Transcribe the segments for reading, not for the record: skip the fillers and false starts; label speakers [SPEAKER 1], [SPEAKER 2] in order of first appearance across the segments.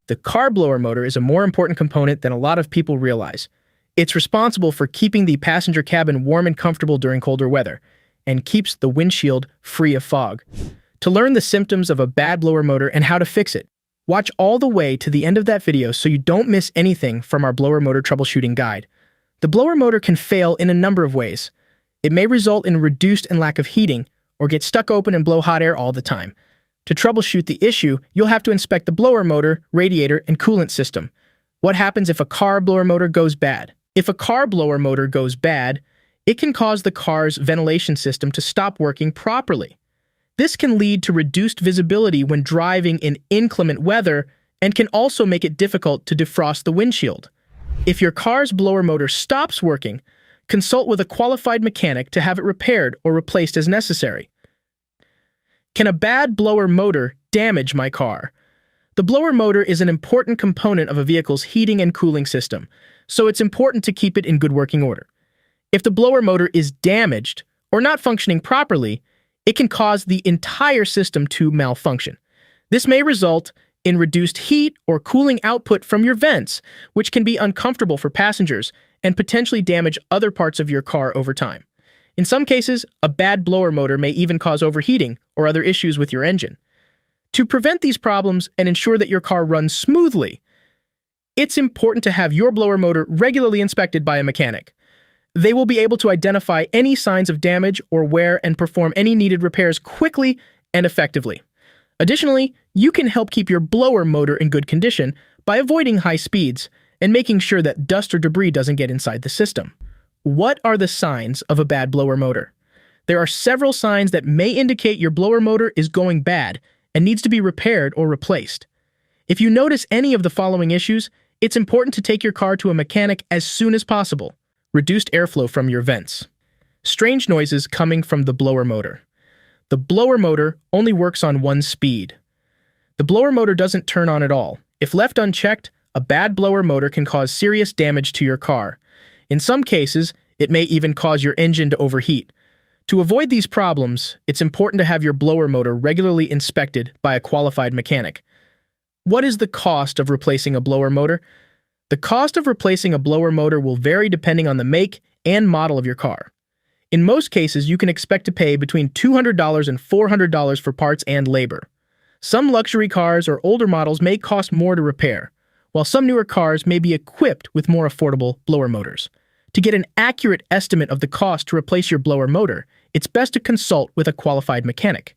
[SPEAKER 1] The car blower motor is a more important component than a lot of people realize. It's responsible for keeping the passenger cabin warm and comfortable during colder weather, and keeps the windshield free of fog. To learn the symptoms of a bad blower motor and how to fix it, watch all the way to the end of that video so you don't miss anything from our blower motor troubleshooting guide. The blower motor can fail in a number of ways. It may result in reduced and lack of heating, or get stuck open and blow hot air all the time. To troubleshoot the issue, you'll have to inspect the blower motor, radiator, and coolant system. What happens if a car blower motor goes bad? If a car blower motor goes bad, it can cause the car's ventilation system to stop working properly. This can lead to reduced visibility when driving in inclement weather and can also make it difficult to defrost the windshield. If your car's blower motor stops working, consult with a qualified mechanic to have it repaired or replaced as necessary. Can a bad blower motor damage my car? The blower motor is an important component of a vehicle's heating and cooling system, so it's important to keep it in good working order. If the blower motor is damaged or not functioning properly, it can cause the entire system to malfunction. This may result in reduced heat or cooling output from your vents, which can be uncomfortable for passengers and potentially damage other parts of your car over time. In some cases, a bad blower motor may even cause overheating or other issues with your engine. To prevent these problems and ensure that your car runs smoothly, it's important to have your blower motor regularly inspected by a mechanic. They will be able to identify any signs of damage or wear and perform any needed repairs quickly and effectively. Additionally, you can help keep your blower motor in good condition by avoiding high speeds and making sure that dust or debris doesn't get inside the system. What are the signs of a bad blower motor? There are several signs that may indicate your blower motor is going bad and needs to be repaired or replaced. If you notice any of the following issues, it's important to take your car to a mechanic as soon as possible. Reduced airflow from your vents. Strange noises coming from the blower motor. The blower motor only works on one speed. The blower motor doesn't turn on at all. If left unchecked, a bad blower motor can cause serious damage to your car. In some cases, it may even cause your engine to overheat. To avoid these problems, it's important to have your blower motor regularly inspected by a qualified mechanic. What is the cost of replacing a blower motor? The cost of replacing a blower motor will vary depending on the make and model of your car. In most cases, you can expect to pay between $200 and $400 for parts and labor. Some luxury cars or older models may cost more to repair, while some newer cars may be equipped with more affordable blower motors. To get an accurate estimate of the cost to replace your blower motor, it's best to consult with a qualified mechanic.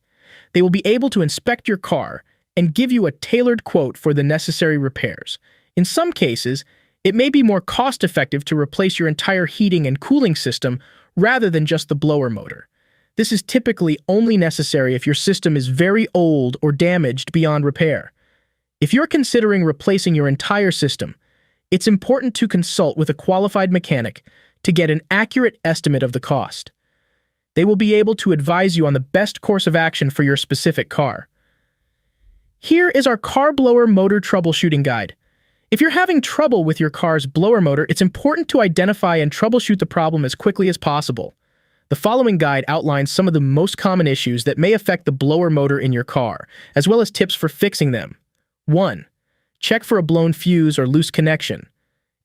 [SPEAKER 1] They will be able to inspect your car and give you a tailored quote for the necessary repairs. In some cases, it may be more cost-effective to replace your entire heating and cooling system rather than just the blower motor. This is typically only necessary if your system is very old or damaged beyond repair. If you're considering replacing your entire system, it's important to consult with a qualified mechanic to get an accurate estimate of the cost. They will be able to advise you on the best course of action for your specific car. Here is our car blower motor troubleshooting guide. If you're having trouble with your car's blower motor, it's important to identify and troubleshoot the problem as quickly as possible. The following guide outlines some of the most common issues that may affect the blower motor in your car, as well as tips for fixing them. 1. Check for a blown fuse or loose connection.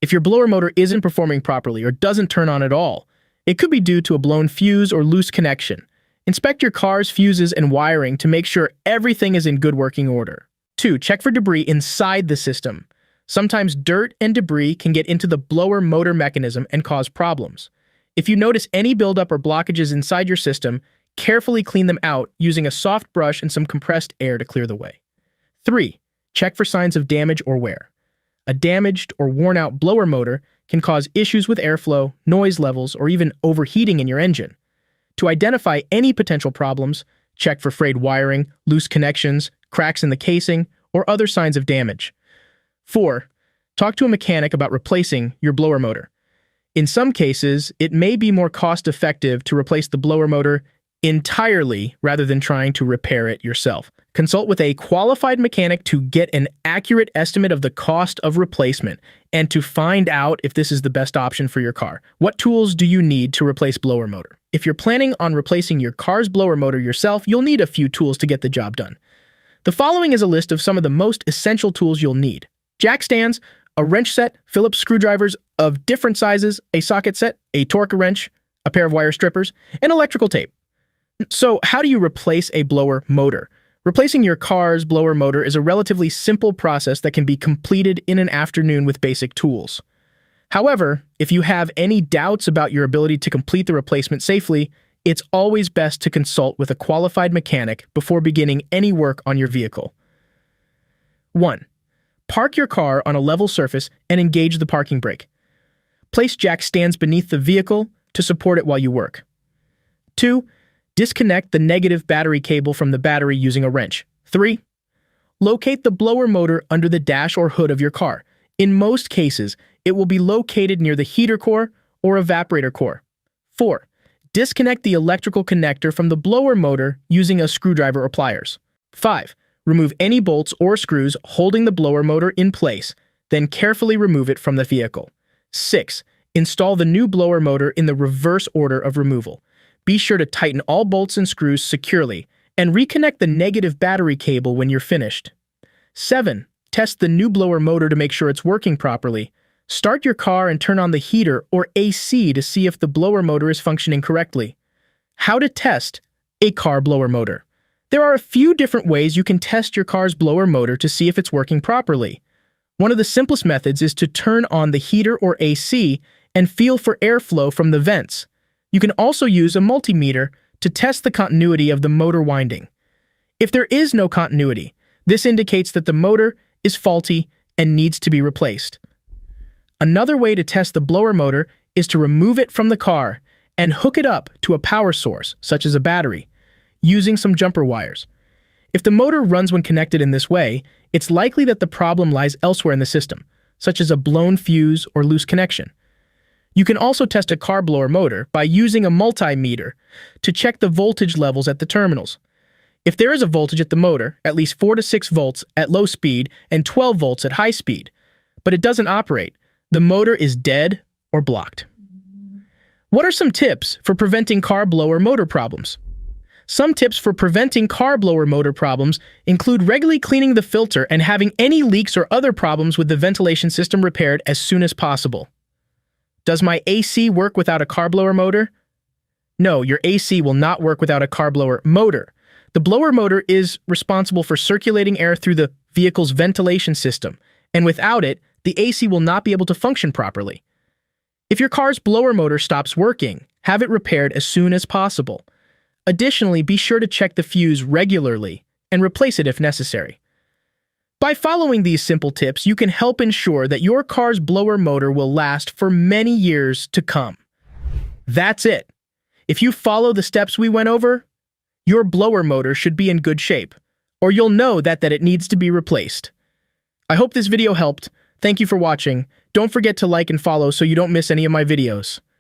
[SPEAKER 1] If your blower motor isn't performing properly or doesn't turn on at all, it could be due to a blown fuse or loose connection. Inspect your car's fuses and wiring to make sure everything is in good working order. 2. Check for debris inside the system. Sometimes dirt and debris can get into the blower motor mechanism and cause problems. If you notice any buildup or blockages inside your system, carefully clean them out using a soft brush and some compressed air to clear the way. 3. Check for signs of damage or wear. A damaged or worn-out blower motor can cause issues with airflow, noise levels, or even overheating in your engine. To identify any potential problems, check for frayed wiring, loose connections, cracks in the casing, or other signs of damage. 4. Talk to a mechanic about replacing your blower motor. In some cases, it may be more cost-effective to replace the blower motor entirely rather than trying to repair it yourself. Consult with a qualified mechanic to get an accurate estimate of the cost of replacement and to find out if this is the best option for your car. What tools do you need to replace blower motor? If you're planning on replacing your car's blower motor yourself, you'll need a few tools to get the job done. The following is a list of some of the most essential tools you'll need. Jack stands, a wrench set, Phillips screwdrivers of different sizes, a socket set, a torque wrench, a pair of wire strippers, and electrical tape. So how do you replace a blower motor? Replacing your car's blower motor is a relatively simple process that can be completed in an afternoon with basic tools. However, if you have any doubts about your ability to complete the replacement safely, it's always best to consult with a qualified mechanic before beginning any work on your vehicle. 1. Park your car on a level surface and engage the parking brake. Place jack stands beneath the vehicle to support it while you work. 2. Disconnect the negative battery cable from the battery using a wrench. 3. Locate the blower motor under the dash or hood of your car. In most cases, it will be located near the heater core or evaporator core. 4. Disconnect the electrical connector from the blower motor using a screwdriver or pliers. 5. Remove any bolts or screws holding the blower motor in place, then carefully remove it from the vehicle. 6. Install the new blower motor in the reverse order of removal. Be sure to tighten all bolts and screws securely and reconnect the negative battery cable when you're finished. 7. Test the new blower motor to make sure it's working properly. Start your car and turn on the heater or AC to see if the blower motor is functioning correctly. How to test a car blower motor. There are a few different ways you can test your car's blower motor to see if it's working properly. One of the simplest methods is to turn on the heater or AC and feel for airflow from the vents. You can also use a multimeter to test the continuity of the motor winding. If there is no continuity, this indicates that the motor is faulty and needs to be replaced. Another way to test the blower motor is to remove it from the car and hook it up to a power source, such as a battery, using some jumper wires. If the motor runs when connected in this way, it's likely that the problem lies elsewhere in the system, such as a blown fuse or loose connection. You can also test a car blower motor by using a multimeter to check the voltage levels at the terminals. If there is a voltage at the motor, at least 4 to 6 volts at low speed and 12 volts at high speed, but it doesn't operate, the motor is dead or blocked. What are some tips for preventing car blower motor problems? Some tips for preventing car blower motor problems include regularly cleaning the filter and having any leaks or other problems with the ventilation system repaired as soon as possible. Does my AC work without a car blower motor? No, your AC will not work without a car blower motor. The blower motor is responsible for circulating air through the vehicle's ventilation system, and without it, the AC will not be able to function properly. If your car's blower motor stops working, have it repaired as soon as possible. Additionally, be sure to check the fuse regularly and replace it if necessary. By following these simple tips, you can help ensure that your car's blower motor will last for many years to come. That's it. If you follow the steps we went over, your blower motor should be in good shape, or you'll know that it needs to be replaced. I hope this video helped. Thank you for watching. Don't forget to like and follow so you don't miss any of my videos.